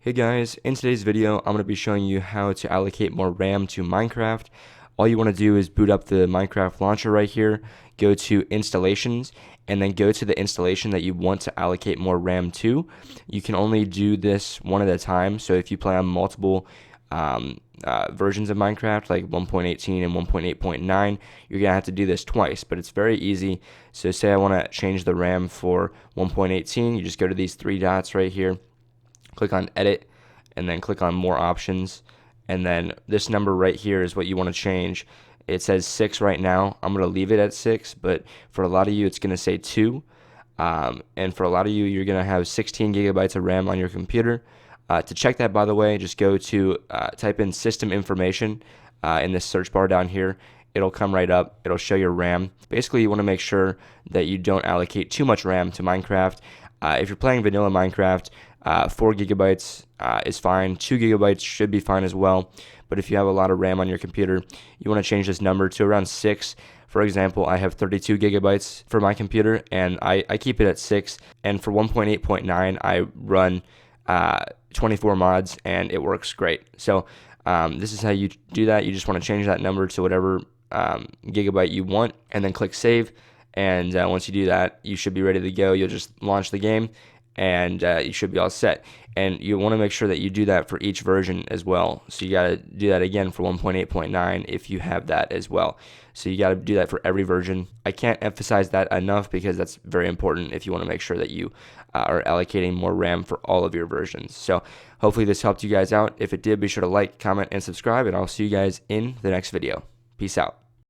Hey guys, in today's video, I'm going to be showing you how to allocate more RAM to Minecraft. All you want to do is boot up the Minecraft launcher right here, go to installations, and then go to the installation that you want to allocate more RAM to. You can only do this one at a time, so if you play on multiple versions of Minecraft, like 1.18 and 1.8.9, you're going to have to do this twice, but it's very easy. So say I want to change the RAM for 1.18, you just go to these three dots right here, click on edit, and then click on more options, and then this number right here is what you want to change. It says 6 right now. I'm going to leave it at 6, but for a lot of you it's going to say 2, and for a lot of you you're going to have 16 gigabytes of RAM on your computer. To check that, by the way, just go to type in system information in this search bar down here. It'll come right up. It'll show your RAM. Basically, you want to make sure that you don't allocate too much RAM to Minecraft. If you're playing vanilla Minecraft, 4 gigabytes is fine. 2 gigabytes should be fine as well. But if you have a lot of RAM on your computer, you want to change this number to around 6. For example, I have 32 gigabytes for my computer, and I keep it at 6. And for 1.8.9, I run 24 mods, and it works great. So this is how you do that. You just want to change that number to whatever gigabyte you want, and then click save. And once you do that, you should be ready to go. You'll just launch the game, and you should be all set. And you want to make sure that you do that for each version as well. So you got to do that again for 1.8.9 if you have that as well. So you got to do that for every version. I can't emphasize that enough because that's very important if you want to make sure that you are allocating more RAM for all of your versions. So hopefully this helped you guys out. If it did, be sure to like, comment, and subscribe, and I'll see you guys in the next video. Peace out.